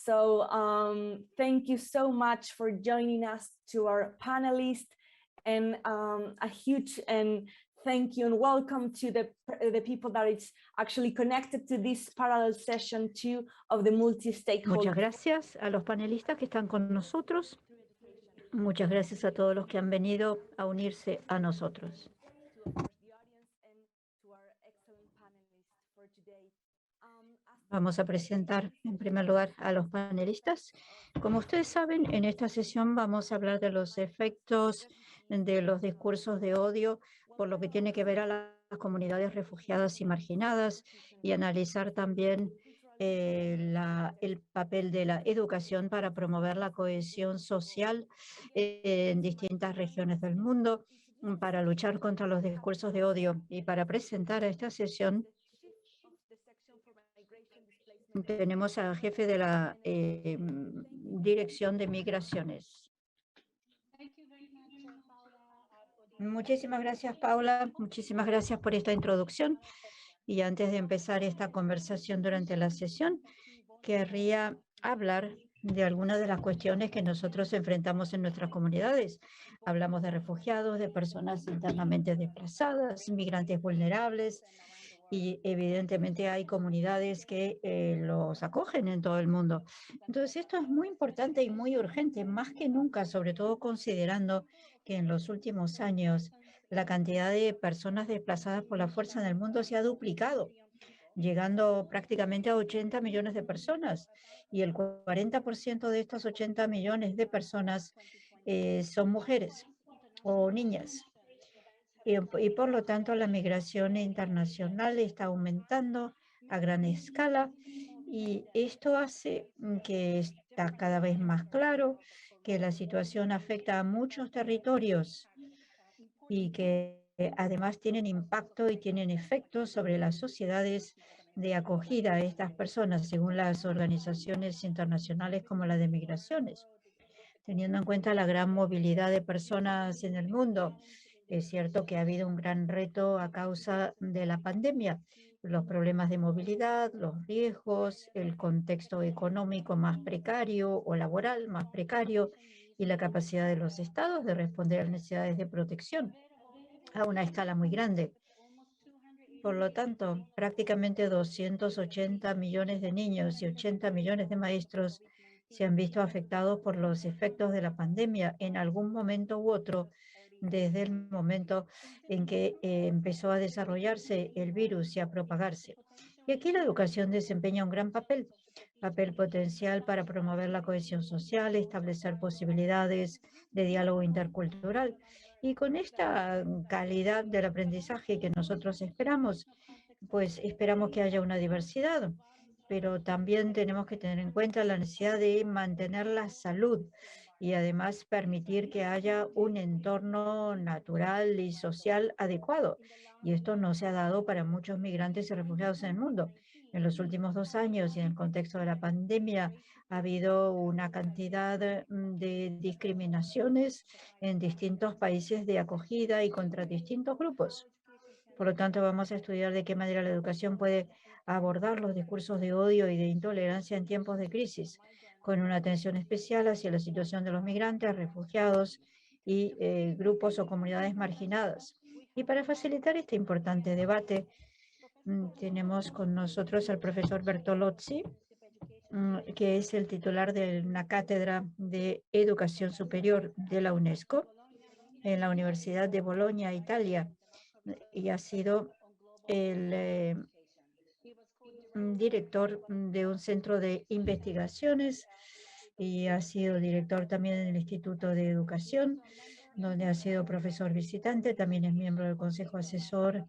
So thank you so much for joining us to our panelists, and a huge thank you and welcome to the people that is actually connected to this parallel session too of the multi-stakeholder. Muchas gracias a los panelistas que están con nosotros. Muchas gracias a todos los que han venido a unirse a nosotros. Vamos a presentar en primer lugar a los panelistas. Como ustedes saben, en esta sesión vamos a hablar de los efectos de los discursos de odio por lo que tiene que ver a las comunidades refugiadas y marginadas, y analizar también el papel de la educación para promover la cohesión social en distintas regiones del mundo, para luchar contra los discursos de odio. Y para presentar a esta sesión tenemos al jefe de la Dirección de Migraciones. Muchísimas gracias, Paula. Muchísimas gracias por esta introducción. Y antes de empezar esta conversación durante la sesión, querría hablar de algunas de las cuestiones que nosotros enfrentamos en nuestras comunidades. Hablamos de refugiados, de personas internamente desplazadas, migrantes vulnerables, y evidentemente hay comunidades que los acogen en todo el mundo. Entonces esto es muy importante y muy urgente, más que nunca, sobre todo considerando que en los últimos años la cantidad de personas desplazadas por la fuerza en el mundo se ha duplicado, llegando prácticamente a 80 millones de personas. Y el 40% de estos 80 millones de personas son mujeres o niñas. Y por lo tanto la migración internacional está aumentando a gran escala, y esto hace que está cada vez más claro que la situación afecta a muchos territorios y que además tienen impacto y tienen efectos sobre las sociedades de acogida a estas personas, según las organizaciones internacionales como la de migraciones. Teniendo en cuenta la gran movilidad de personas en el mundo, es cierto que ha habido un gran reto a causa de la pandemia, los problemas de movilidad, los riesgos, el contexto económico más precario o laboral más precario, y la capacidad de los estados de responder a necesidades de protección a una escala muy grande. Por lo tanto, prácticamente 280 millones de niños y 80 millones de maestros se han visto afectados por los efectos de la pandemia en algún momento u otro, desde el momento en que empezó a desarrollarse el virus y a propagarse. Y aquí la educación desempeña un gran papel potencial para promover la cohesión social, establecer posibilidades de diálogo intercultural. Y con esta calidad del aprendizaje que nosotros esperamos, pues esperamos que haya una diversidad, pero también tenemos que tener en cuenta la necesidad de mantener la salud y además permitir que haya un entorno natural y social adecuado. Y esto no se ha dado para muchos migrantes y refugiados en el mundo. En los últimos 2 años y en el contexto de la pandemia ha habido una cantidad de discriminaciones en distintos países de acogida y contra distintos grupos. Por lo tanto, vamos a estudiar de qué manera la educación puede abordar los discursos de odio y de intolerancia en tiempos de crisis, con una atención especial hacia la situación de los migrantes, refugiados y grupos o comunidades marginadas. Y para facilitar este importante debate, tenemos con nosotros al profesor Bertolozzi, que es el titular de una cátedra de Educación Superior de la UNESCO en la Universidad de Bolonia, Italia, y ha sido el director de un centro de investigaciones, y ha sido director también en el Instituto de Educación, donde ha sido profesor visitante. También es miembro del Consejo Asesor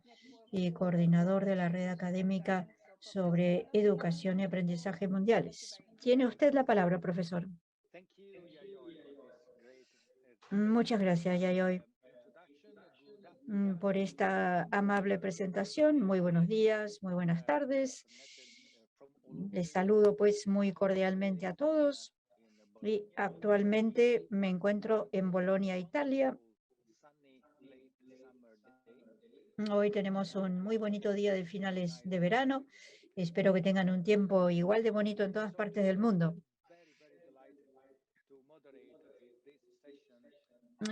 y coordinador de la red académica sobre educación y aprendizaje mundiales. Tiene usted la palabra, profesor. Muchas gracias, Yayoi, por esta amable presentación. Muy buenos días, muy buenas tardes. Les saludo pues muy cordialmente a todos. Y actualmente me encuentro en Bolonia, Italia. Hoy tenemos un muy bonito día de finales de verano. Espero que tengan un tiempo igual de bonito en todas partes del mundo.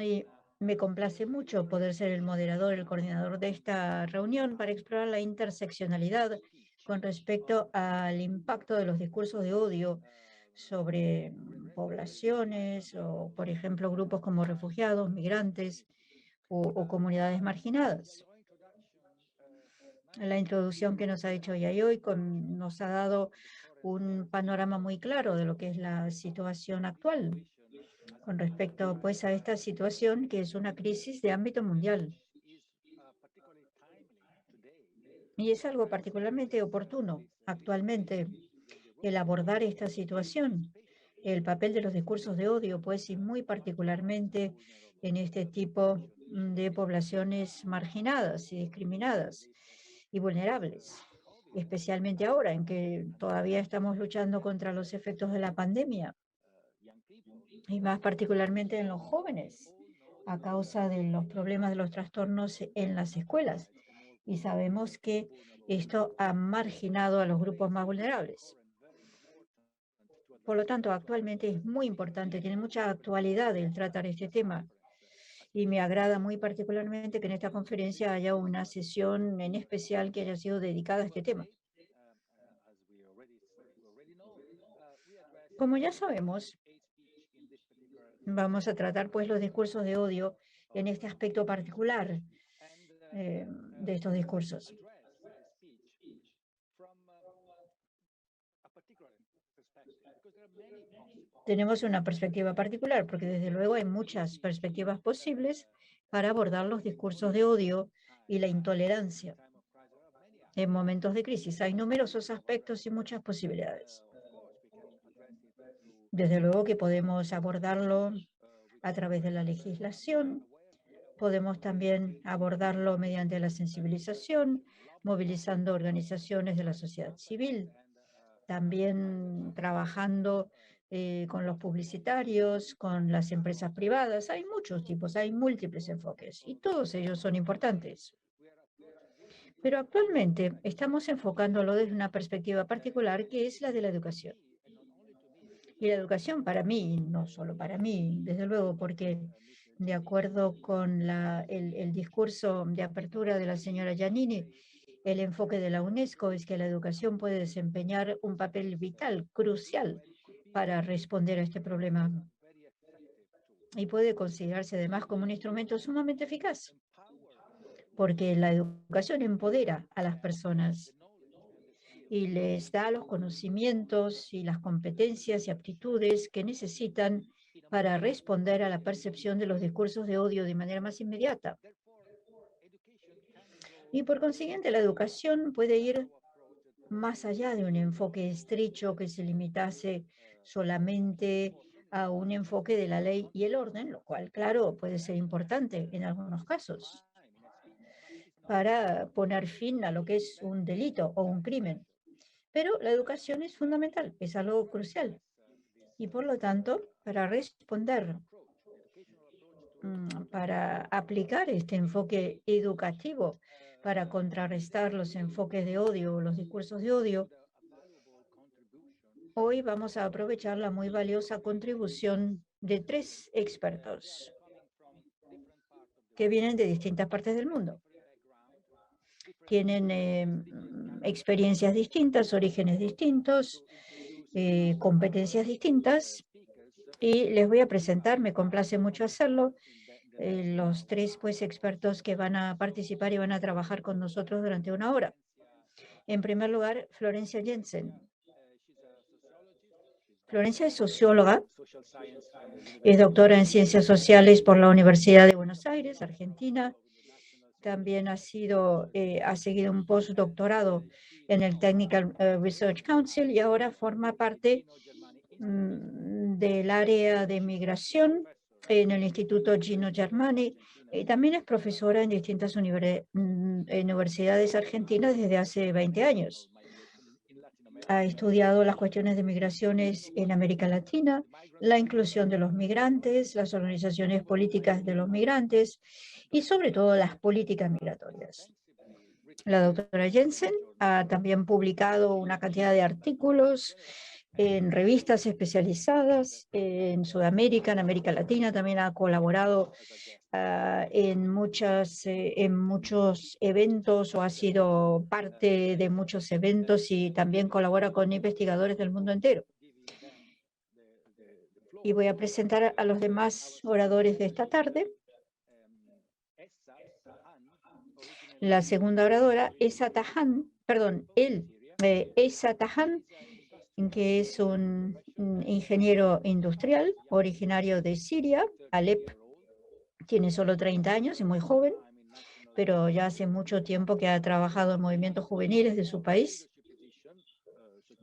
Y me complace mucho poder ser el moderador, el coordinador de esta reunión para explorar la interseccionalidad con respecto al impacto de los discursos de odio sobre poblaciones o, por ejemplo, grupos como refugiados, migrantes o comunidades marginadas. La introducción que nos ha hecho Yayoi nos ha dado un panorama muy claro de lo que es la situación actual con respecto pues a esta situación que es una crisis de ámbito mundial. Y es algo particularmente oportuno actualmente el abordar esta situación, el papel de los discursos de odio, pues y muy particularmente en este tipo de poblaciones marginadas y discriminadas y vulnerables, especialmente ahora en que todavía estamos luchando contra los efectos de la pandemia y más particularmente en los jóvenes a causa de los problemas de los trastornos en las escuelas. Y sabemos que esto ha marginado a los grupos más vulnerables. Por lo tanto, actualmente es muy importante, tiene mucha actualidad el tratar este tema. Y me agrada muy particularmente que en esta conferencia haya una sesión en especial que haya sido dedicada a este tema. Como ya sabemos, vamos a tratar pues los discursos de odio en este aspecto particular de estos discursos. Tenemos una perspectiva particular, porque desde luego hay muchas perspectivas posibles para abordar los discursos de odio y la intolerancia en momentos de crisis. Hay numerosos aspectos y muchas posibilidades. Desde luego que podemos abordarlo a través de la legislación, podemos también abordarlo mediante la sensibilización, movilizando organizaciones de la sociedad civil, también trabajando con los publicitarios, con las empresas privadas. Hay muchos tipos, hay múltiples enfoques y todos ellos son importantes. Pero actualmente estamos enfocándolo desde una perspectiva particular que es la de la educación. Y la educación para mí, no solo para mí, desde luego, porque de acuerdo con el discurso de apertura de la señora Giannini, el enfoque de la UNESCO es que la educación puede desempeñar un papel vital, crucial, para responder a este problema. Y puede considerarse además como un instrumento sumamente eficaz, porque la educación empodera a las personas y les da los conocimientos y las competencias y aptitudes que necesitan para responder a la percepción de los discursos de odio de manera más inmediata. Y por consiguiente, la educación puede ir más allá de un enfoque estrecho que se limitase solamente a un enfoque de la ley y el orden, lo cual, claro, puede ser importante en algunos casos para poner fin a lo que es un delito o un crimen. Pero la educación es fundamental, es algo crucial. Y por lo tanto, para responder, para aplicar este enfoque educativo, para contrarrestar los enfoques de odio o los discursos de odio, hoy vamos a aprovechar la muy valiosa contribución de 3 expertos que vienen de distintas partes del mundo. Tienen experiencias distintas, orígenes distintos, competencias distintas, y les voy a presentar, me complace mucho hacerlo, los 3 pues, expertos que van a participar y van a trabajar con nosotros durante 1 hora. En primer lugar, Florencia Jensen. Florencia es socióloga, es doctora en Ciencias Sociales por la Universidad de Buenos Aires, Argentina. También ha seguido un postdoctorado en el Technical Research Council y ahora forma parte del área de migración en el Instituto Gino Germani. También es profesora en distintas universidades argentinas desde hace 20 años. Ha estudiado las cuestiones de migraciones en América Latina, la inclusión de los migrantes, las organizaciones políticas de los migrantes y sobre todo las políticas migratorias. La doctora Jensen ha también publicado una cantidad de artículos en revistas especializadas en Sudamérica, en América Latina, también ha colaborado en muchos eventos o ha sido parte de muchos eventos y también colabora con investigadores del mundo entero. Y voy a presentar a los demás oradores de esta tarde. La segunda oradora es Essa Tahan, que es un ingeniero industrial originario de Siria, Alep. Tiene solo 30 años, es muy joven, pero ya hace mucho tiempo que ha trabajado en movimientos juveniles de su país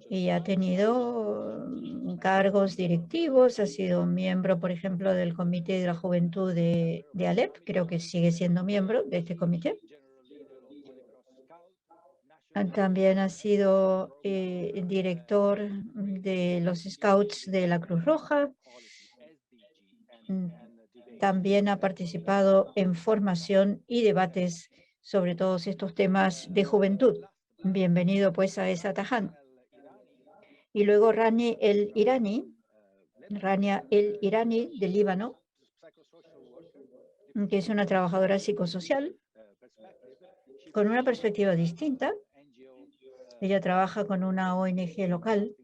y ha tenido cargos directivos, ha sido miembro, por ejemplo, del Comité de la Juventud de Alep, creo que sigue siendo miembro de este comité. También ha sido director de los Scouts de la Cruz Roja. También ha participado en formación y debates sobre todos estos temas de juventud. Bienvenido pues a Essa Tahan. Y luego Rania El Irani del Líbano, que es una trabajadora psicosocial con una perspectiva distinta. Ella trabaja con una ONG local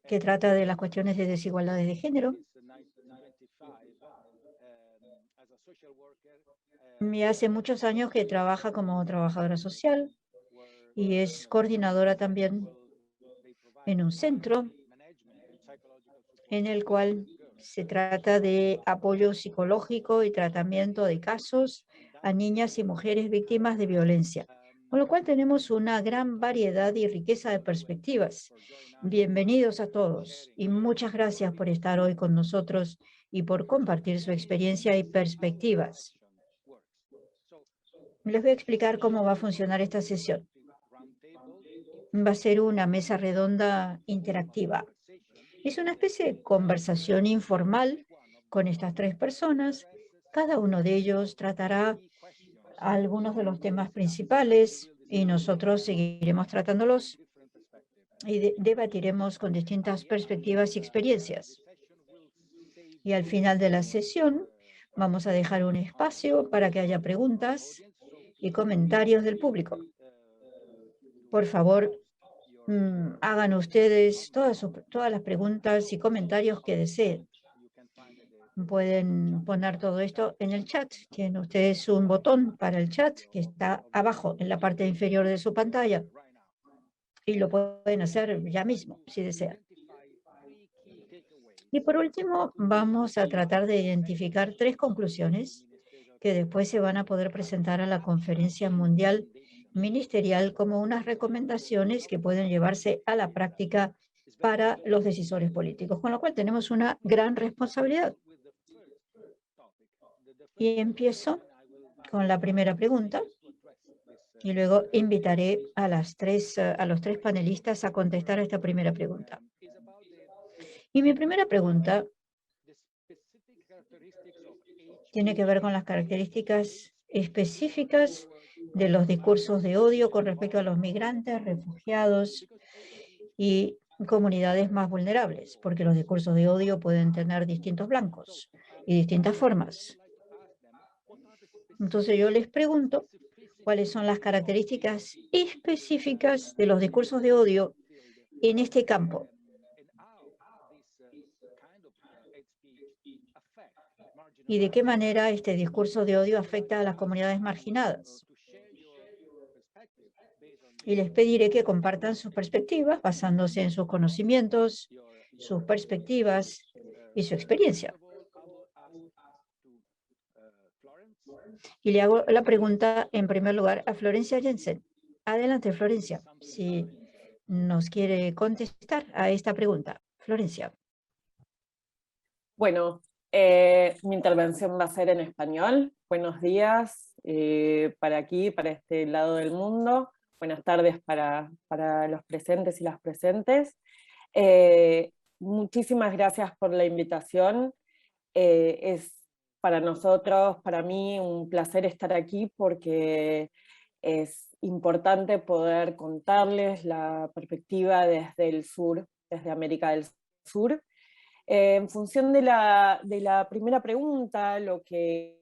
que trata de las cuestiones de desigualdades de género. Y hace muchos años que trabaja como trabajadora social y es coordinadora también en un centro en el cual se trata de apoyo psicológico y tratamiento de casos a niñas y mujeres víctimas de violencia. Con lo cual tenemos una gran variedad y riqueza de perspectivas. Bienvenidos a todos y muchas gracias por estar hoy con nosotros y por compartir su experiencia y perspectivas. Les voy a explicar cómo va a funcionar esta sesión. Va a ser una mesa redonda interactiva. Es una especie de conversación informal con estas tres personas. Cada uno de ellos tratará algunos de los temas principales y nosotros seguiremos tratándolos y debatiremos con distintas perspectivas y experiencias. Y al final de la sesión vamos a dejar un espacio para que haya preguntas y comentarios del público. Por favor, hagan ustedes todas las preguntas y comentarios que deseen. Pueden poner todo esto en el chat. Tienen ustedes un botón para el chat que está abajo en la parte inferior de su pantalla. Y lo pueden hacer ya mismo, si desean. Y por último, vamos a tratar de identificar tres conclusiones que después se van a poder presentar a la Conferencia Mundial Ministerial como unas recomendaciones que pueden llevarse a la práctica para los decisores políticos, con lo cual tenemos una gran responsabilidad. Y empiezo con la primera pregunta y luego invitaré a los tres panelistas a contestar a esta primera pregunta. Y mi primera pregunta tiene que ver con las características específicas de los discursos de odio con respecto a los migrantes, refugiados y comunidades más vulnerables, porque los discursos de odio pueden tener distintos blancos y distintas formas. Entonces yo les pregunto cuáles son las características específicas de los discursos de odio en este campo. Y de qué manera este discurso de odio afecta a las comunidades marginadas. Y les pediré que compartan sus perspectivas basándose en sus conocimientos, sus perspectivas y su experiencia. Y le hago la pregunta en primer lugar a Florencia Jensen. Adelante, Florencia, si nos quiere contestar a esta pregunta. Florencia. Bueno, mi intervención va a ser en español. Buenos días para aquí, para este lado del mundo. Buenas tardes para los presentes y las presentes. Muchísimas gracias por la invitación. Es para nosotros, para mí, un placer estar aquí porque es importante poder contarles la perspectiva desde el sur, desde América del Sur. En función de la primera pregunta, lo que,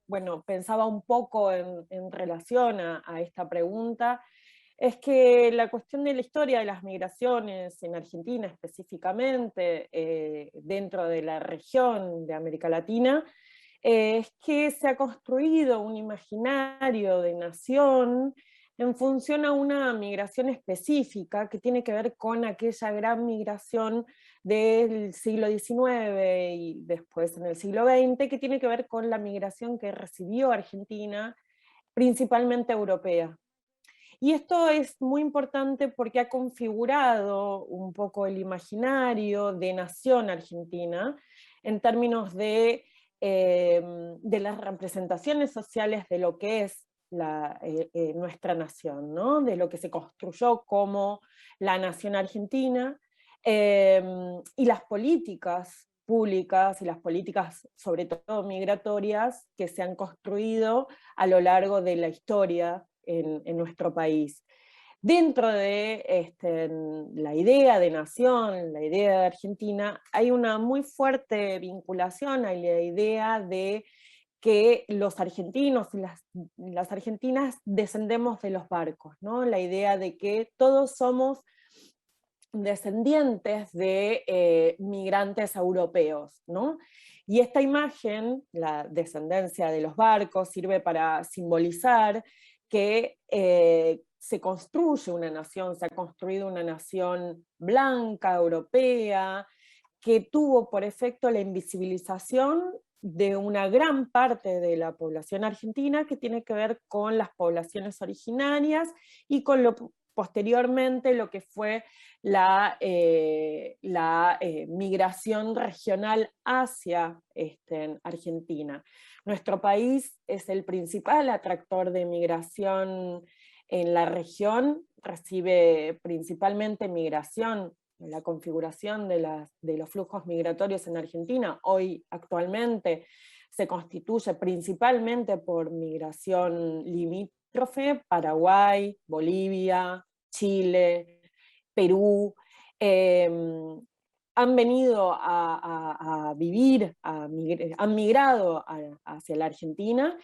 bueno, pensaba un poco en relación a esta pregunta, es que la cuestión de la historia de las migraciones en Argentina específicamente, dentro de la región de América Latina, es que se ha construido un imaginario de nación en función a una migración específica que tiene que ver con aquella gran migración del siglo XIX y después en el siglo XX, que tiene que ver con la migración que recibió Argentina, principalmente europea. Y esto es muy importante porque ha configurado un poco el imaginario de nación argentina en términos de las representaciones sociales de lo que es nuestra nación, ¿no? De lo que se construyó como la nación argentina, y las políticas públicas y las políticas, sobre todo migratorias, que se han construido a lo largo de la historia en nuestro país. Dentro de la idea de nación, la idea de Argentina, hay una muy fuerte vinculación a la idea de que los argentinos y las argentinas descendemos de los barcos, ¿no? La idea de que todos somos descendientes de migrantes europeos, ¿no? Y esta imagen, la descendencia de los barcos, sirve para simbolizar que se construye una nación, se ha construido una nación blanca, europea, que tuvo por efecto la invisibilización de una gran parte de la población argentina que tiene que ver con las poblaciones originarias y con posteriormente lo que fue la migración regional hacia Argentina. Nuestro país es el principal atractor de migración en la región, recibe principalmente migración, la configuración de los flujos migratorios en Argentina, hoy actualmente se constituye principalmente por migración limítrofe, Paraguay, Bolivia, Chile, Perú, han venido a vivir, han migrado hacia la Argentina,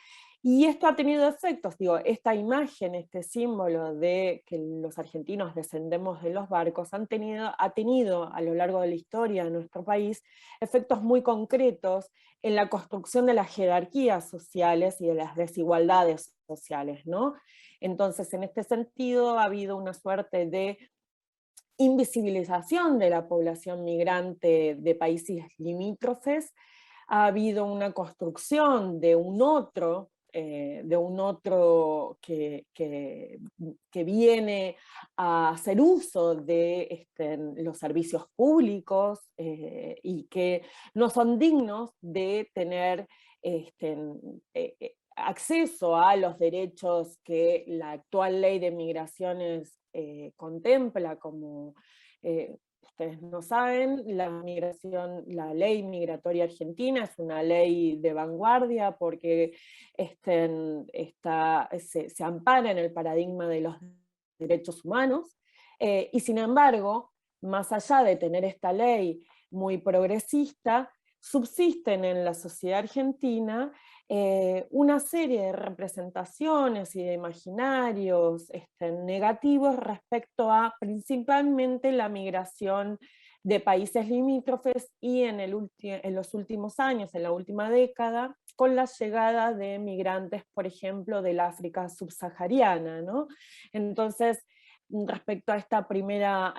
y esto ha tenido efectos, digo, esta imagen, este símbolo de que los argentinos descendemos de los barcos, ha tenido a lo largo de la historia de nuestro país efectos muy concretos en la construcción de las jerarquías sociales y de las desigualdades sociales, ¿no? Entonces, en este sentido, ha habido una suerte de invisibilización de la población migrante de países limítrofes, ha habido una construcción de un otro que viene a hacer uso de los servicios públicos y que no son dignos de tener acceso a los derechos que la actual ley de migraciones contempla, como ustedes no saben, la ley migratoria argentina es una ley de vanguardia porque se ampara en el paradigma de los derechos humanos, y sin embargo, más allá de tener esta ley muy progresista, subsisten en la sociedad argentina una serie de representaciones y de imaginarios negativos respecto a principalmente la migración de países limítrofes y en los últimos años, en la última década, con la llegada de migrantes, por ejemplo, del África subsahariana, ¿no? Entonces, respecto a esta primera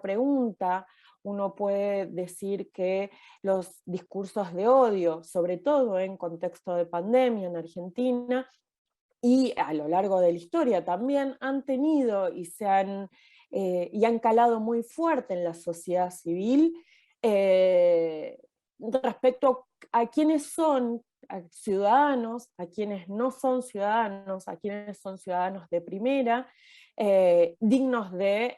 pregunta, uno puede decir que los discursos de odio, sobre todo en contexto de pandemia en Argentina, y a lo largo de la historia también, han tenido y han calado muy fuerte en la sociedad civil respecto a quiénes son ciudadanos, a quienes no son ciudadanos, a quienes son ciudadanos de primera, dignos de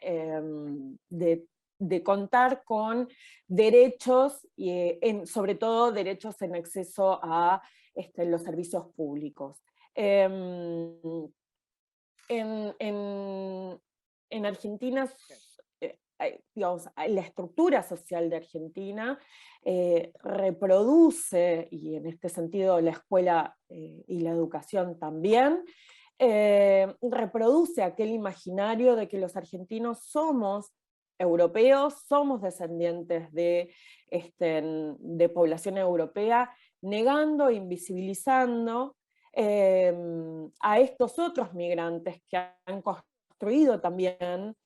contar con derechos, sobre todo derechos en acceso a los servicios públicos. en Argentina, digamos, la estructura social de Argentina reproduce, y en este sentido la escuela y la educación también, reproduce aquel imaginario de que los argentinos somos europeos, somos descendientes de población europea, negando e invisibilizando a estos otros migrantes que han construido también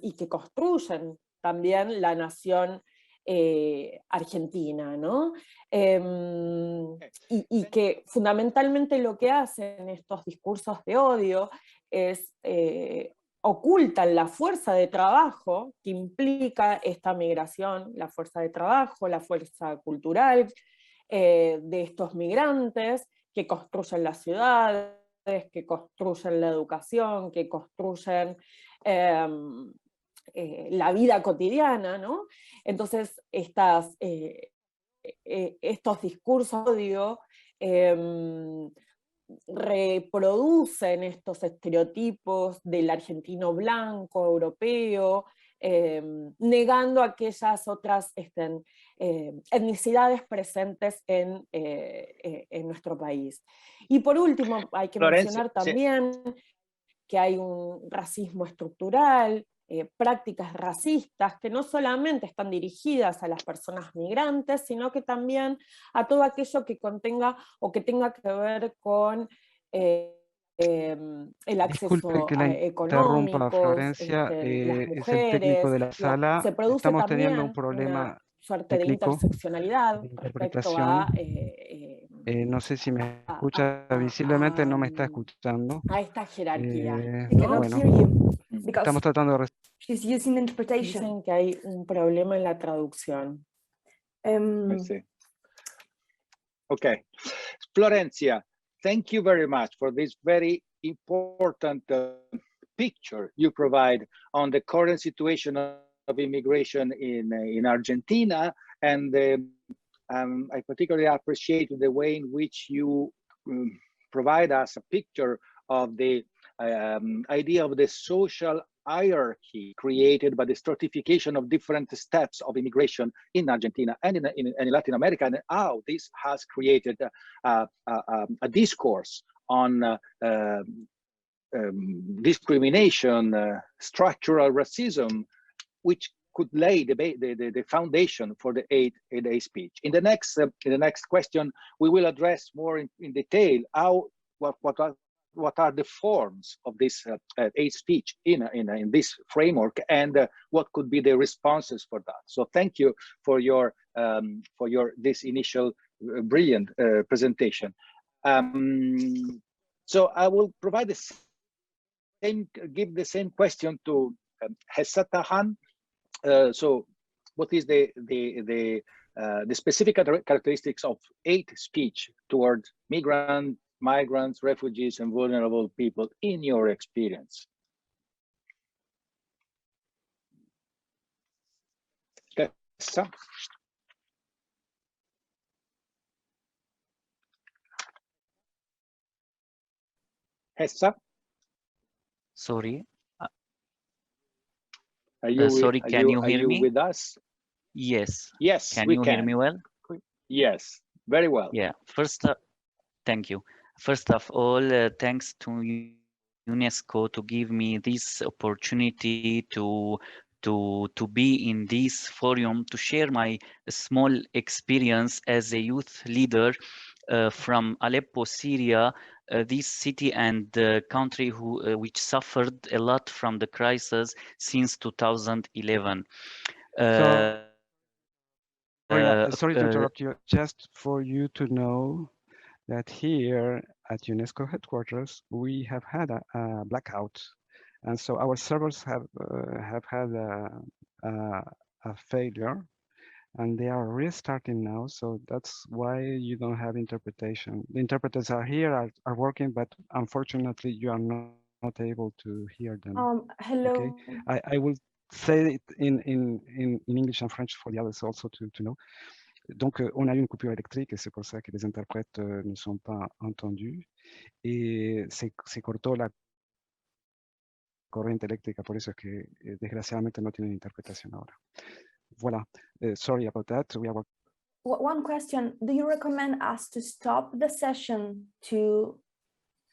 y que construyen también la nación argentina, ¿no? Y que fundamentalmente lo que hacen estos discursos de odio es ocultan la fuerza de trabajo que implica esta migración, la fuerza de trabajo, la fuerza cultural de estos migrantes que construyen las ciudades, que construyen la educación, que construyen la vida cotidiana, ¿no? Entonces, estos discursos de odio reproducen estos estereotipos del argentino blanco, europeo, negando aquellas otras etnicidades presentes en nuestro país. Y por último, hay que Florencia, mencionar también que hay un racismo estructural, prácticas racistas que no solamente están dirigidas a las personas migrantes, sino que también a todo aquello que contenga o que tenga que ver con el Disculpe acceso que la interrumpa, económico, Florencia, las es el técnico mujeres, de la digo, sala. se produce Estamos teniendo un también problema una suerte de técnico interseccionalidad de respecto interpretación. a No sé si me a, escucha, visiblemente no me está escuchando. a esta jerarquía. We ¿no? cannot Bueno, hear you because estamos tratando de she's using interpretation. Dicen que hay un problema en la traducción. I see. Okay. Florencia, thank you very much for this very important picture you provide on the current situation of immigration in Argentina. And I particularly appreciate the way in which you provide us a picture of the idea of the social hierarchy created by the stratification of different steps of immigration in Argentina and in Latin America, and how this has created a discourse on discrimination, structural racism, which could lay the foundation for the 8A speech. In the next question, we will address more in detail how what are the forms of this 8 speech in this framework, and what could be the responses for that. So thank you for your this initial brilliant presentation. So I will provide give the same question to Hessa Tahan. So what is the specific characteristics of 8 speech towards migrants, refugees, and vulnerable people in your experience? Hessa? Hessa? Sorry. Are you Sorry, can you hear me? with us? Yes. Yes, Can we you can. hear me well? Yes, very well. Yeah. Thank you. First of all, thanks to UNESCO to give me this opportunity to be in this forum to share my small experience as a youth leader from Aleppo, Syria, this city and country which suffered a lot from the crisis since 2011. Sorry to interrupt you. Just for you to know that here at UNESCO headquarters, we have had a blackout. And so our servers have had a failure, and they are restarting now. So that's why you don't have interpretation. The interpreters are here, are working, but unfortunately you are not able to hear them. Hello. Okay, I will say it in English and French for the others also to know. Donc, on a eu une coupure électrique et c'est pour ça que les interprètes ne sont pas entendus. Et se cortó la corriente eléctrica, por eso es que desgraciadamente no tienen interpretación ahora. Voilà, sorry about that. We are... One question, do you recommend us to stop the session to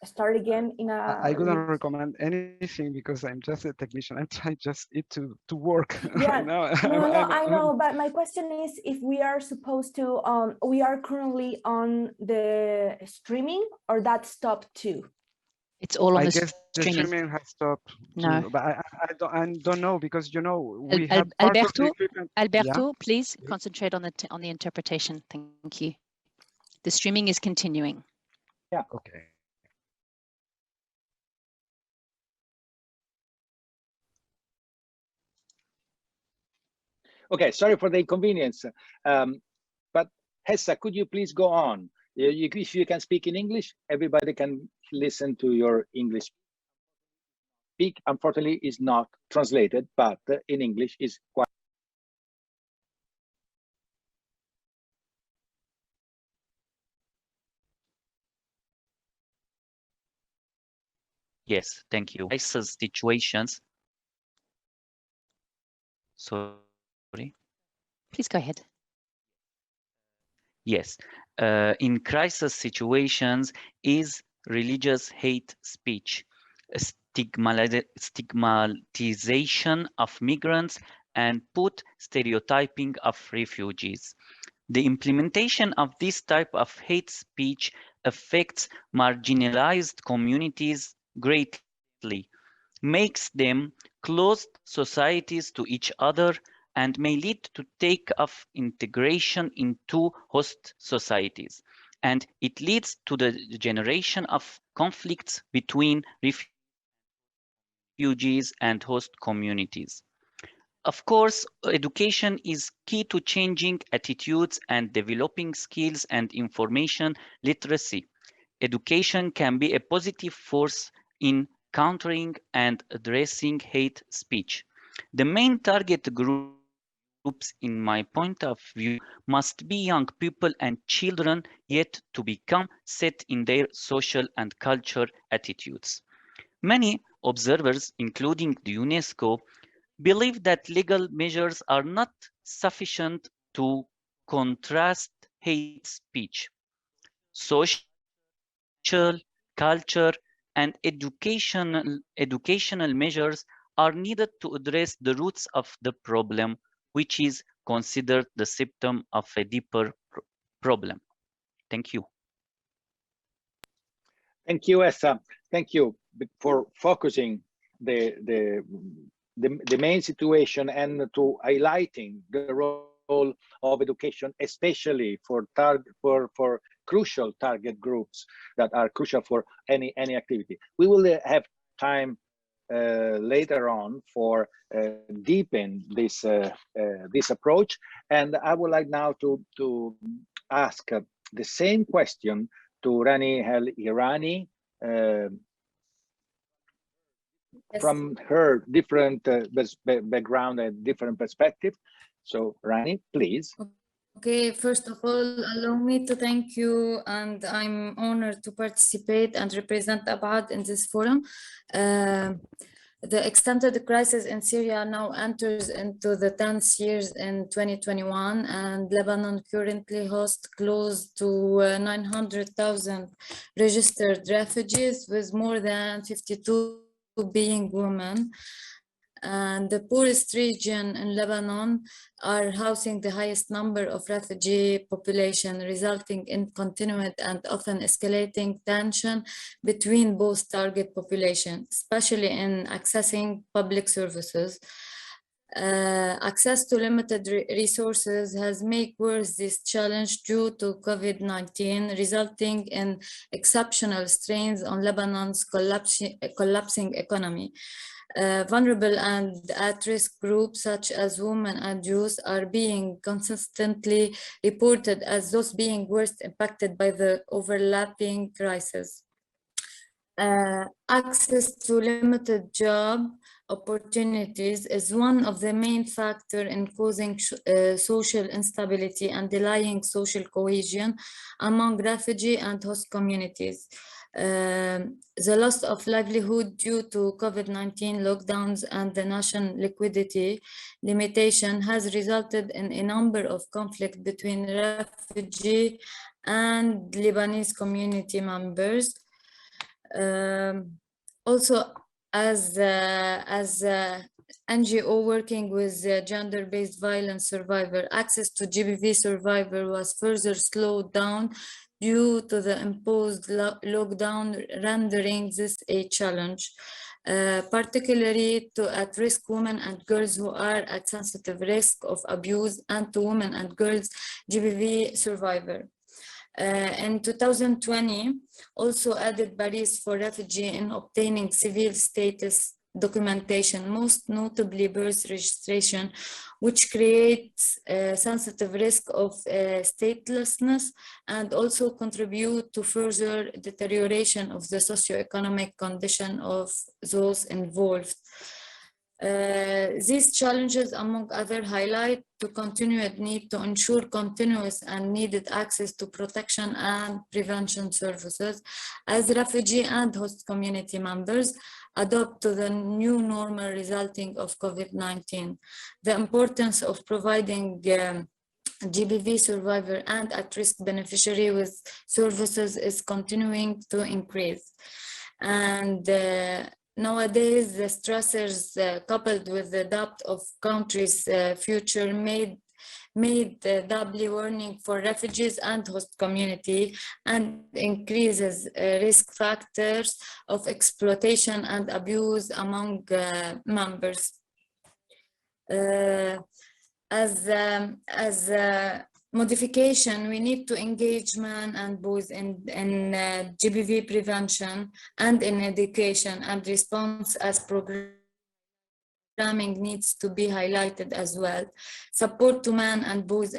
start again in a... I wouldn't recommend anything because I'm just a technician. I'm trying just to work yeah, right now. No, I know, but my question is if we are supposed to, we are currently on the streaming or that stopped too? It's all on I the guess streaming. the streaming has stopped. No. Too, but I don't know because, you know, we have Alberto, yeah? Please concentrate on the interpretation. Thank you. The streaming is continuing. Yeah. Okay. Okay, sorry for the inconvenience, but Hessa, could you please go on? If you can speak in English, everybody can listen to your English speak. Unfortunately, is not translated, but in English is quite. Yes, thank you. Crisis situations. Sorry. Please go ahead. Yes, in crisis situations is religious hate speech, stigmatization of migrants, and put stereotyping of refugees. The implementation of this type of hate speech affects marginalized communities greatly, makes them closed societies to each other, and may lead to take of integration into host societies. And it leads to the generation of conflicts between refugees and host communities. Of course, education is key to changing attitudes and developing skills and information literacy. Education can be a positive force in countering and addressing hate speech. The main target groups, in my point of view, must be young people and children yet to become set in their social and cultural attitudes. Many observers, including the UNESCO, believe that legal measures are not sufficient to contrast hate speech. Social, culture, and educational measures are needed to address the roots of the problem, which is considered the symptom of a deeper problem. Thank you. Thank you, Essa. Thank you for focusing the main situation and to highlighting the role of education, especially for crucial target groups that are crucial for any activity. We will have time later on for deepen this this approach, and I would like now to ask the same question to Rani El-Irani from her different background and different perspective. So Rani, please. Okay, first of all, allow me to thank you, and I'm honored to participate and represent Abad in this forum. The extended crisis in Syria now enters into the 10th years in 2021, and Lebanon currently hosts close to 900,000 registered refugees, with more than 52 being women. And the poorest region in Lebanon are housing the highest number of refugee population, resulting in continued and often escalating tension between both target populations, especially in accessing public services. Access to limited resources has made worse this challenge due to COVID-19, resulting in exceptional strains on Lebanon's collapsing economy. Vulnerable and at-risk groups such as women and youth are being consistently reported as those being worst impacted by the overlapping crisis. Access to limited job opportunities is one of the main factors in causing social instability and delaying social cohesion among refugee and host communities. The loss of livelihood due to COVID-19 lockdowns and the national liquidity limitation has resulted in a number of conflicts between refugee and Lebanese community members. Also, as NGO working with gender-based violence survivor, access to GBV survivor was further slowed down due to the imposed lockdown, rendering this a challenge, particularly to at-risk women and girls who are at sensitive risk of abuse, and to women and girls GBV survivor. In 2020, also added barriers for refugee in obtaining civil status documentation, most notably birth registration, which creates a sensitive risk of statelessness and also contribute to further deterioration of the socioeconomic condition of those involved. These challenges, among other, highlight the continued need to ensure continuous and needed access to protection and prevention services as refugee and host community members adapt to the new normal resulting of COVID-19. The importance of providing GBV survivor and at-risk beneficiary with services is continuing to increase. And nowadays, the stressors coupled with the depth of countries' future made doubly warning for refugees and host community, and increases risk factors of exploitation and abuse among members. As modification, we need to engage men and boys in GBV prevention and in education, and response as programming needs to be highlighted as well. Support to men and boys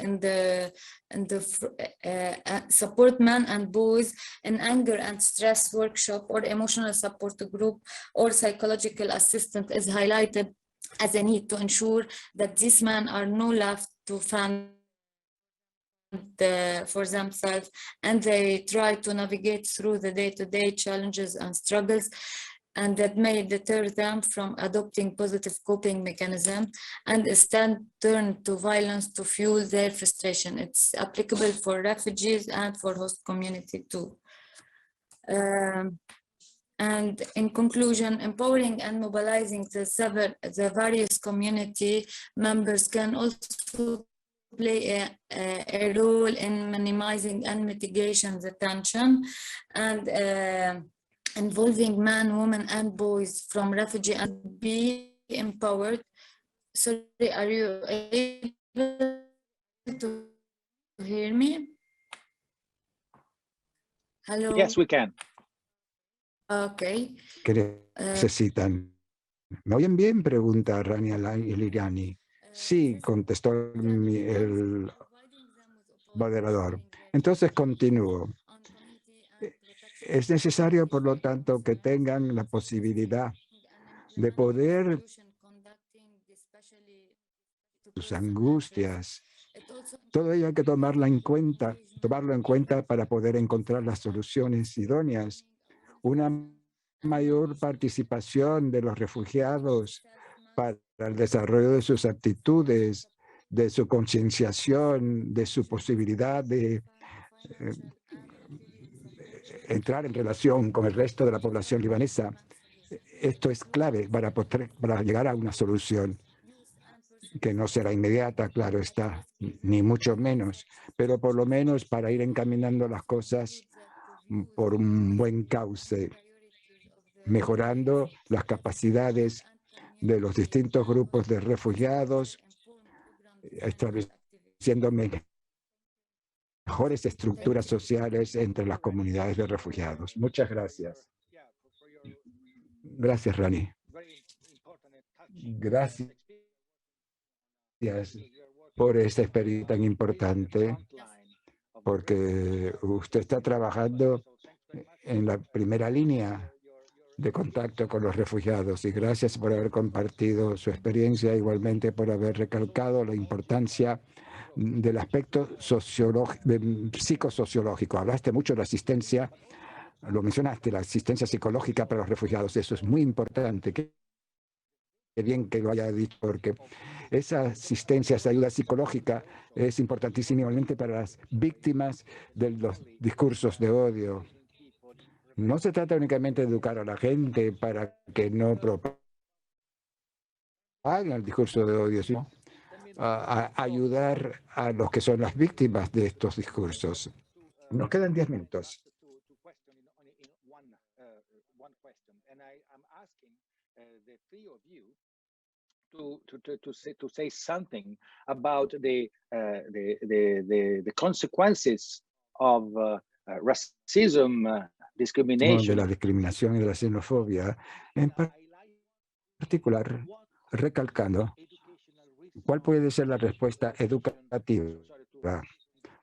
support men and boys in anger and stress workshop or emotional support group or psychological assistance is highlighted as a need to ensure that these men are no left to fend for themselves, and they try to navigate through the day-to-day challenges and struggles, and that may deter them from adopting positive coping mechanisms and instead turn to violence to fuel their frustration. It's applicable for refugees and for host community too. And in conclusion, empowering and mobilizing the various community members can also play a role in minimizing and mitigating the tension, and involving men, women, and boys from refugee and be empowered. Sorry, are you able to hear me? Hello? Yes, we can. Okay. ¿Qué necesitan? ¿Me oyen bien? Pregunta Rania Liriani. Sí, contestó el moderador. Entonces continúo. Es necesario, por lo tanto, que tengan la posibilidad de poder sus angustias. Todo ello hay que tomarlo en cuenta para poder encontrar las soluciones idóneas. Una mayor participación de los refugiados para el desarrollo de sus aptitudes, de su concienciación, de su posibilidad de entrar en relación con el resto de la población libanesa. Esto es clave para llegar a una solución que no será inmediata, claro está, ni mucho menos, pero por lo menos para ir encaminando las cosas por un buen cauce, mejorando las capacidades de los distintos grupos de refugiados, estableciendo mejores estructuras sociales entre las comunidades de refugiados. Muchas gracias. Gracias, Rani. Gracias por esta experiencia tan importante, porque usted está trabajando en la primera línea de contacto con los refugiados, y gracias por haber compartido su experiencia, igualmente por haber recalcado la importancia del aspecto psicosociológico. Hablaste mucho de la asistencia lo mencionaste, la asistencia psicológica para los refugiados. Eso es muy importante. Qué bien que lo haya dicho, porque esa asistencia, esa ayuda psicológica es importantísima igualmente para las víctimas de los discursos de odio. No se trata únicamente de educar a la gente para que no propaguen el discurso de odio, sino a ayudar a los que son las víctimas de estos discursos. Nos quedan 10 minutos. To say something about the consequences of racism, discrimination. De la discriminación y de la xenofobia, en particular, recalcando cuál puede ser la respuesta educativa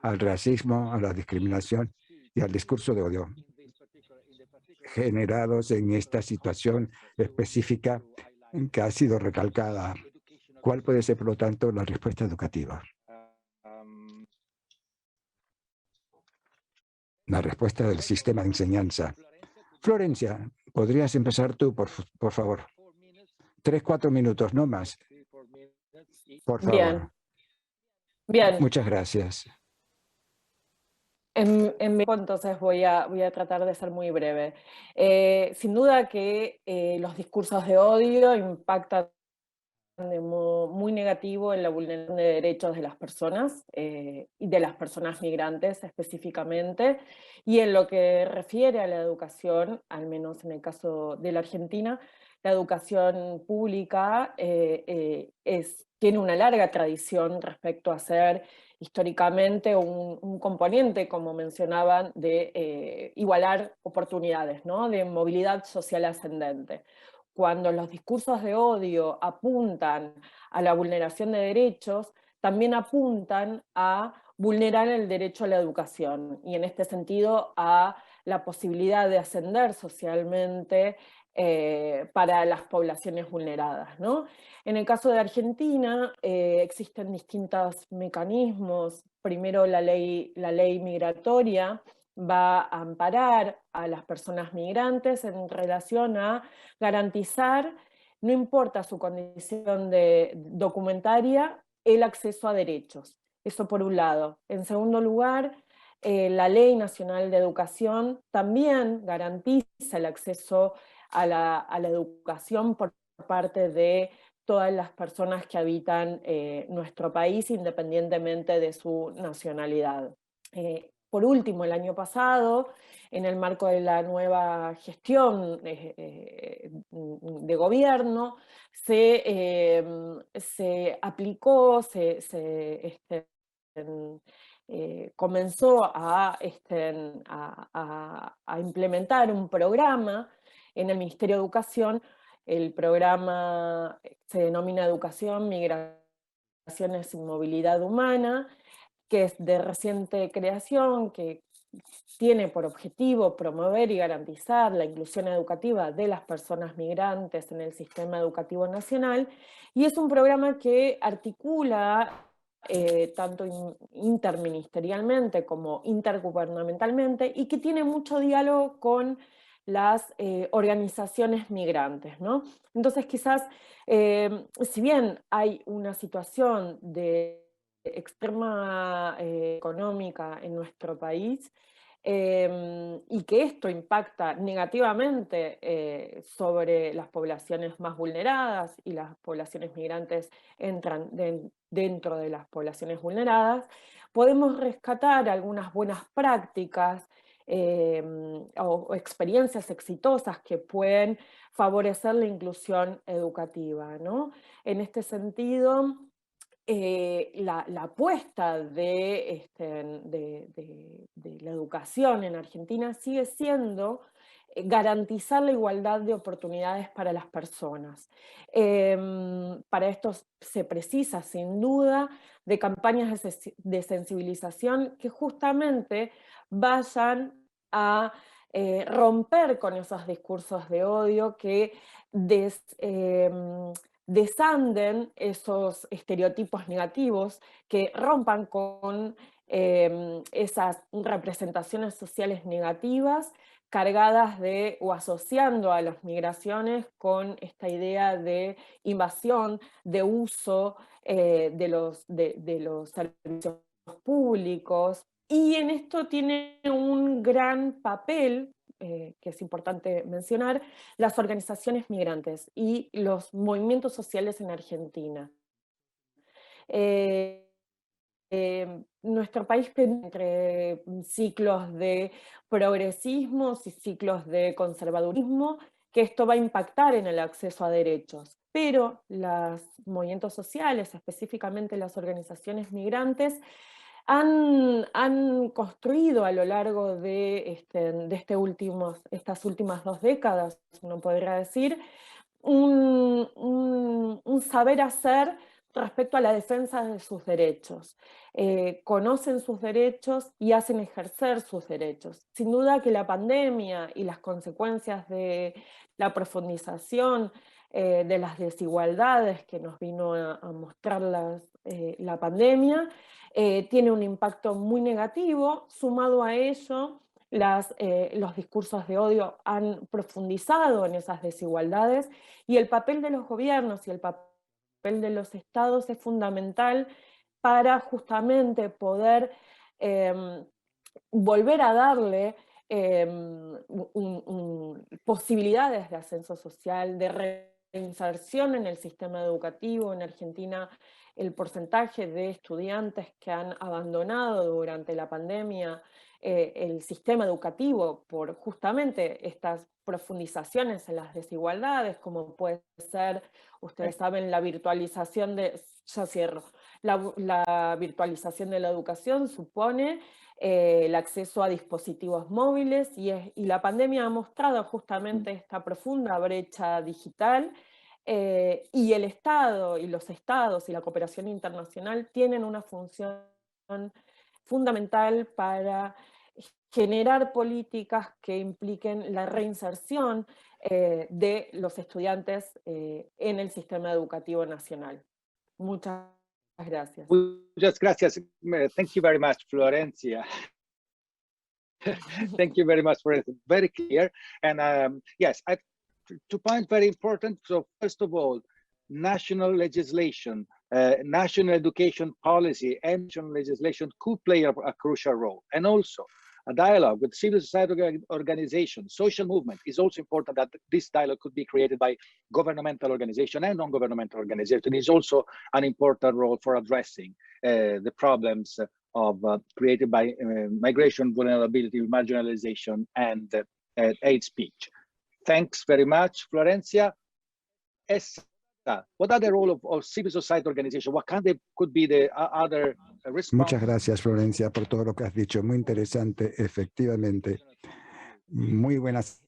al racismo, a la discriminación y al discurso de odio generados en esta situación específica que ha sido recalcada. ¿Cuál puede ser, por lo tanto, la respuesta educativa? La respuesta del sistema de enseñanza. Florencia, ¿podrías empezar tú, por favor? 3-4 minutos, no más. Por favor. Bien. Bien. Muchas gracias. Entonces voy a tratar de ser muy breve. Sin duda que los discursos de odio impactan de modo muy negativo en la vulneración de derechos de las personas y de las personas migrantes específicamente, y en lo que refiere a la educación, al menos en el caso de la Argentina, la educación pública tiene una larga tradición respecto a ser históricamente un componente, como mencionaban, de igualar oportunidades, ¿no? De movilidad social ascendente. Cuando los discursos de odio apuntan a la vulneración de derechos, también apuntan a vulnerar el derecho a la educación, y en este sentido a la posibilidad de ascender socialmente para las poblaciones vulneradas, ¿no? En el caso de Argentina existen distintos mecanismos. Primero, la ley migratoria va a amparar a las personas migrantes en relación a garantizar, no importa su condición documentaria, el acceso a derechos. Eso por un lado. En segundo lugar, la Ley Nacional de Educación también garantiza el acceso a la educación por parte de todas las personas que habitan nuestro país, independientemente de su nacionalidad. Por último, el año pasado, en el marco de la nueva gestión de gobierno, se aplicó, comenzó a implementar un programa en el Ministerio de Educación. El programa se denomina Educación, Migraciones y Movilidad Humana, que es de reciente creación, que tiene por objetivo promover y garantizar la inclusión educativa de las personas migrantes en el sistema educativo nacional, y es un programa que articula tanto interministerialmente como intergubernamentalmente, y que tiene mucho diálogo con las organizaciones migrantes, ¿no? Entonces quizás, si bien hay una situación de extrema económica en nuestro país, y que esto impacta negativamente sobre las poblaciones más vulneradas, y las poblaciones migrantes entran dentro de las poblaciones vulneradas, podemos rescatar algunas buenas prácticas o experiencias exitosas que pueden favorecer la inclusión educativa, ¿no? En este sentido, la apuesta de la educación en Argentina sigue siendo garantizar la igualdad de oportunidades para las personas. Para esto se precisa, sin duda, de campañas de sensibilización que justamente vayan a romper con esos discursos de odio que desanden esos estereotipos negativos, que rompan con esas representaciones sociales negativas cargadas de o asociando a las migraciones con esta idea de invasión, de uso de los servicios públicos, y en esto tiene un gran papel, que es importante mencionar, las organizaciones migrantes y los movimientos sociales en Argentina. Nuestro país entre ciclos de progresismos y ciclos de conservadurismo, que esto va a impactar en el acceso a derechos. Pero los movimientos sociales, específicamente las organizaciones migrantes, han construido a lo largo de estas últimas 2 décadas, uno podría decir, un saber hacer respecto a la defensa de sus derechos. Conocen sus derechos y hacen ejercer sus derechos. Sin duda que la pandemia y las consecuencias de la profundización de las desigualdades que nos vino a mostrar la pandemia, tiene un impacto muy negativo. Sumado a ello, los discursos de odio han profundizado en esas desigualdades, y el papel de los gobiernos y el papel de los estados es fundamental para justamente poder volver a darle posibilidades de ascenso social, de reinserción en el sistema educativo. En Argentina, el porcentaje de estudiantes que han abandonado durante la pandemia el sistema educativo por justamente estas profundizaciones en las desigualdades, como puede ser, ustedes saben, la virtualización la virtualización de la educación supone el acceso a dispositivos móviles, y la pandemia ha mostrado justamente esta profunda brecha digital, y el Estado y los estados y la cooperación internacional tienen una función fundamental para generar políticas que impliquen la reinserción de los estudiantes en el sistema educativo nacional. Muchas gracias. Muchas gracias. Thank you very much, Florencia. Thank you very much for it. Very clear. And yes, 2 points very important. So first of all, national legislation, national education policy and national legislation could play a crucial role. And also a dialogue with civil society organizations, social movement is also important. That this dialogue could be created by governmental organization and non-governmental organization is also an important role for addressing the problems of created by migration, vulnerability, marginalization, and hate speech. Thanks very much, Florencia. What are the role of civil society organization? What could be the other response? Muchas gracias, Florencia, por todo lo que has dicho. Muy interesante, efectivamente. Muy buenas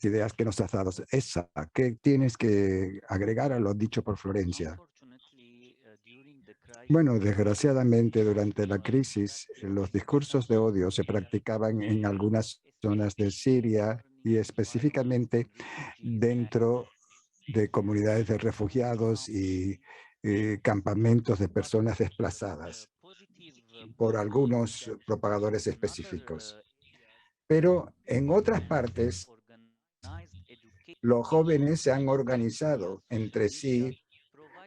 ideas que nos has dado. Esa, ¿qué tienes que agregar a lo dicho por Florencia? Bueno, desgraciadamente, durante la crisis, los discursos de odio se practicaban en algunas zonas de Siria y específicamente dentro de comunidades de refugiados y campamentos de personas desplazadas por algunos propagadores específicos. Pero en otras partes, los jóvenes se han organizado entre sí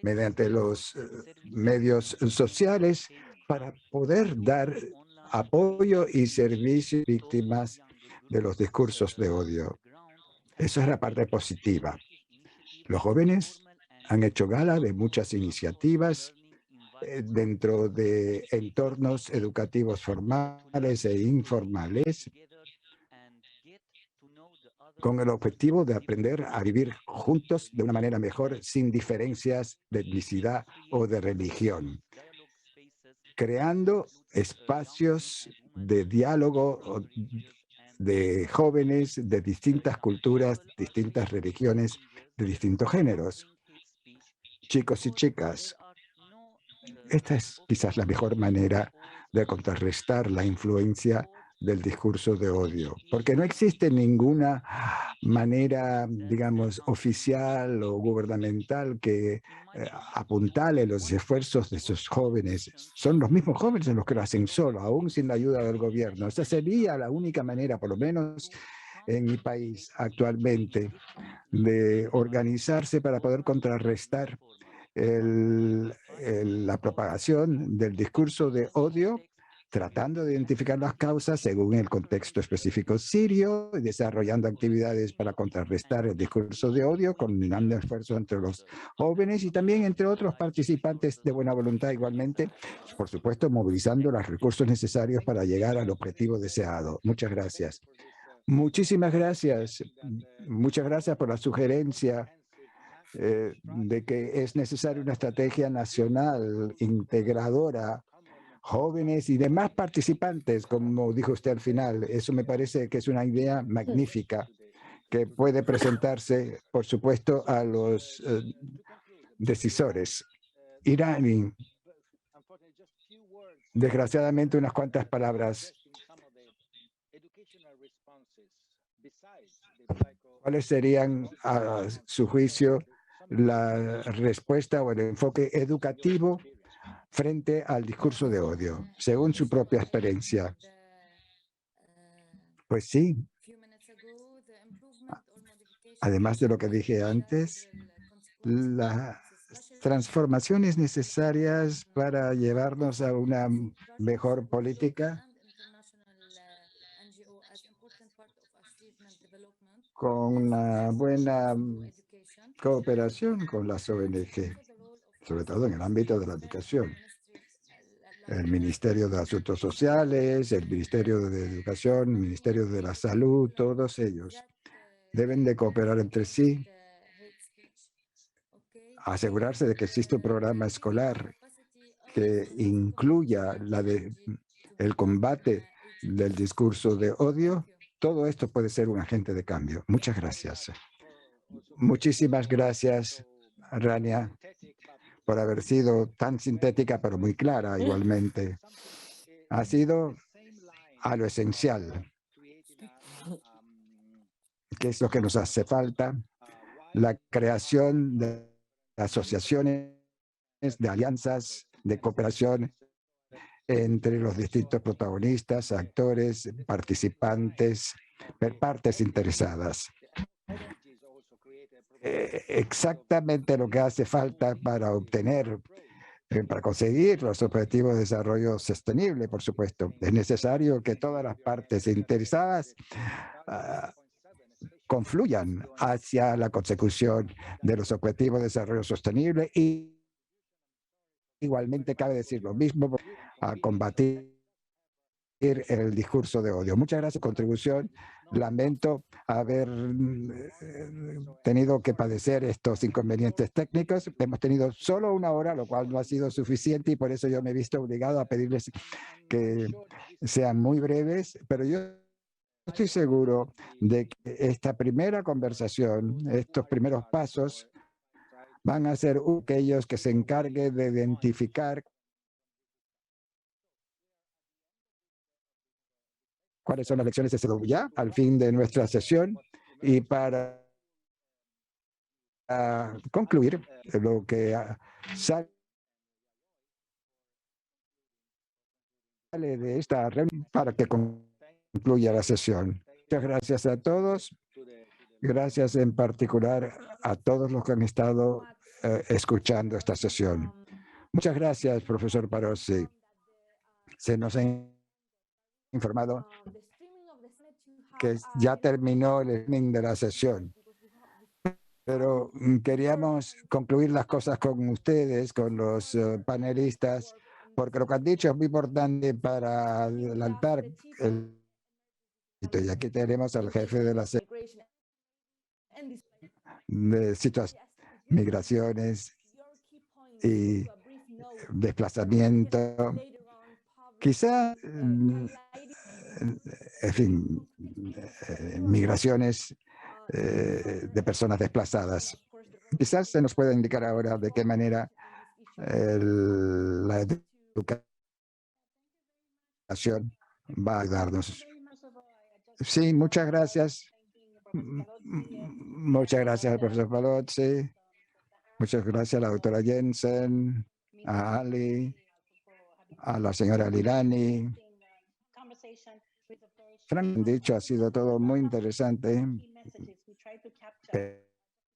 mediante los medios sociales para poder dar apoyo y servicio a víctimas de los discursos de odio. Eso es la parte positiva. Los jóvenes han hecho gala de muchas iniciativas dentro de entornos educativos formales e informales, con el objetivo de aprender a vivir juntos de una manera mejor, sin diferencias de etnicidad o de religión, creando espacios de diálogo de jóvenes de distintas culturas, distintas religiones, de distintos géneros. Chicos y chicas, esta es quizás la mejor manera de contrarrestar la influencia del discurso de odio, porque no existe ninguna manera, digamos, oficial o gubernamental que apuntale los esfuerzos de esos jóvenes. Son los mismos jóvenes los que lo hacen solo, aún sin la ayuda del gobierno. Esa sería la única manera, por lo menos en mi país actualmente de organizarse para poder contrarrestar la propagación del discurso de odio, tratando de identificar las causas según el contexto específico sirio y desarrollando actividades para contrarrestar el discurso de odio, coordinando esfuerzos entre los jóvenes y también entre otros participantes de buena voluntad igualmente, por supuesto, movilizando los recursos necesarios para llegar al objetivo deseado. Muchas gracias. Muchísimas gracias. Muchas gracias por la sugerencia de que es necesaria una estrategia nacional integradora, jóvenes y demás participantes, como dijo usted al final. Eso me parece que es una idea magnífica que puede presentarse, por supuesto, a los decisores. Irani, desgraciadamente, unas cuantas palabras. ¿Cuáles serían, a su juicio, la respuesta o el enfoque educativo frente al discurso de odio, según su propia experiencia? Pues sí. Además de lo que dije antes, las transformaciones necesarias para llevarnos a una mejor política con una buena cooperación con las ONG, sobre todo en el ámbito de la educación. El Ministerio de Asuntos Sociales, el Ministerio de Educación, el Ministerio de la Salud, todos ellos deben de cooperar entre sí, asegurarse de que existe un programa escolar que incluya el combate del discurso de odio. Todo esto puede ser un agente de cambio. Muchas gracias. Muchísimas gracias, Rania, por haber sido tan sintética, pero muy clara igualmente. Ha sido a lo esencial, que es lo que nos hace falta, la creación de asociaciones, de alianzas, de cooperación entre los distintos protagonistas, actores, participantes, partes interesadas. Exactamente lo que hace falta para obtener, para conseguir los objetivos de desarrollo sostenible, por supuesto. Es necesario que todas las partes interesadas confluyan hacia la consecución de los objetivos de desarrollo sostenible y igualmente cabe decir lo mismo a combatir el discurso de odio. Muchas gracias por su contribución. Lamento haber tenido que padecer estos inconvenientes técnicos. Hemos tenido solo una hora, lo cual no ha sido suficiente y por eso yo me he visto obligado a pedirles que sean muy breves, pero yo estoy seguro de que esta primera conversación, estos primeros pasos, van a ser aquellos que se encarguen de identificar cuáles son las lecciones de CEDAW ya al fin de nuestra sesión y para concluir lo que sale de esta reunión para que concluya la sesión. Muchas gracias a todos. Gracias en particular a todos los que han estado escuchando esta sesión. Muchas gracias, profesor Parossi. Se nos ha informado que ya terminó el streaming de la sesión, pero queríamos concluir las cosas con ustedes, con los panelistas, porque lo que han dicho es muy importante para adelantar y aquí tenemos al jefe de la de situaciones, migraciones y desplazamiento. Quizá, en fin, migraciones de personas desplazadas. Quizás se nos pueda indicar ahora de qué manera la educación va a ayudarnos. Sí, muchas gracias. Muchas gracias al profesor Palozzi. Muchas gracias a la doctora Jensen, a Ali, a la señora Lilani. Francamente dicho, ha sido todo muy interesante,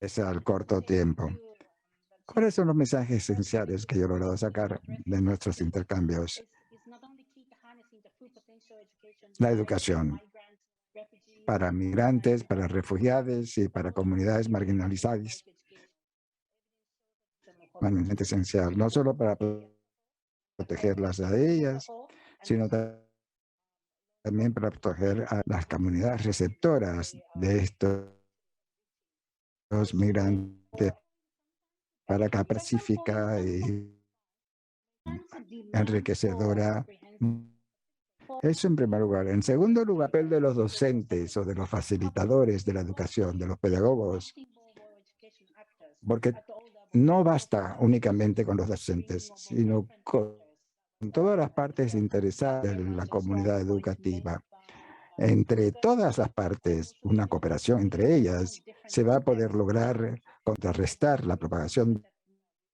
pese al corto tiempo. ¿Cuáles son los mensajes esenciales que yo he logrado sacar de nuestros intercambios? La educación para migrantes, para refugiados y para comunidades marginalizadas. Es esencial, no solo para protegerlas a ellas, sino también para proteger a las comunidades receptoras de estos migrantes para que pacífica y enriquecedora. Eso en primer lugar. En segundo lugar, el papel de los docentes o de los facilitadores de la educación, de los pedagogos, porque no basta únicamente con los docentes, sino con todas las partes interesadas en la comunidad educativa. Entre todas las partes, una cooperación entre ellas, se va a poder lograr contrarrestar la propagación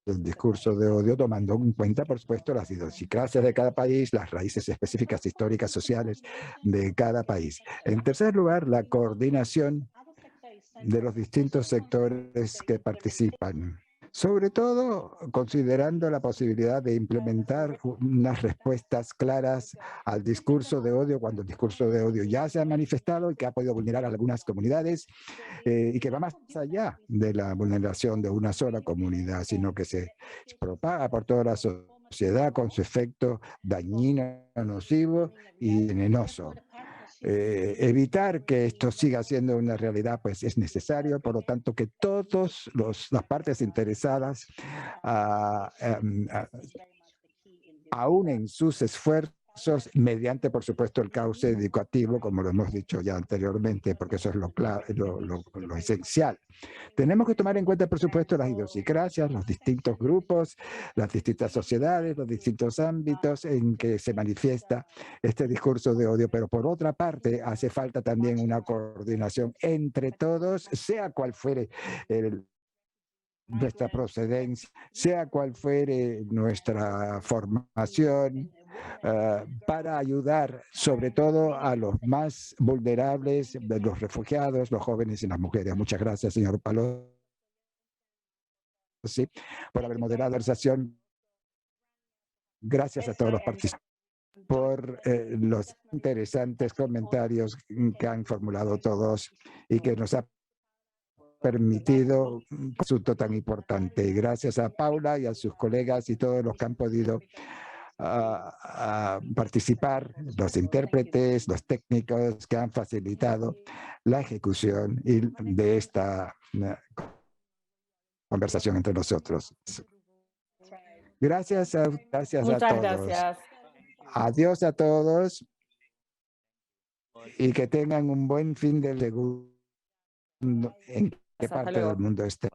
del discurso de odio, tomando en cuenta, por supuesto, las idiosincrasias de cada país, las raíces específicas históricas, sociales de cada país. En tercer lugar, la coordinación de los distintos sectores que participan, sobre todo considerando la posibilidad de implementar unas respuestas claras al discurso de odio cuando el discurso de odio ya se ha manifestado y que ha podido vulnerar a algunas comunidades y que va más allá de la vulneración de una sola comunidad, sino que se propaga por toda la sociedad con su efecto dañino, nocivo y venenoso. Evitar que esto siga siendo una realidad, pues es necesario, por lo tanto, que todas las partes interesadas aúnen sus esfuerzos mediante, por supuesto, el cauce educativo, como lo hemos dicho ya anteriormente, porque eso es lo esencial. Tenemos que tomar en cuenta, por supuesto, las idiosincrasias, los distintos grupos, las distintas sociedades, los distintos ámbitos en que se manifiesta este discurso de odio, pero por otra parte, hace falta también una coordinación entre todos, sea cual fuere nuestra procedencia, sea cual fuere nuestra formación, para ayudar sobre todo a los más vulnerables, de los refugiados, los jóvenes y las mujeres. Muchas gracias, señor Pelosi, por haber moderado la sesión. Gracias a todos los participantes por los interesantes comentarios que han formulado todos y que nos ha permitido un asunto tan importante. Gracias a Paula y a sus colegas y todos los que han podido participar, los intérpretes, los técnicos que han facilitado la ejecución de esta conversación entre nosotros. Gracias a todos. Gracias. Adiós a todos y que tengan un buen fin del segundo. ¿En qué parte del mundo esté?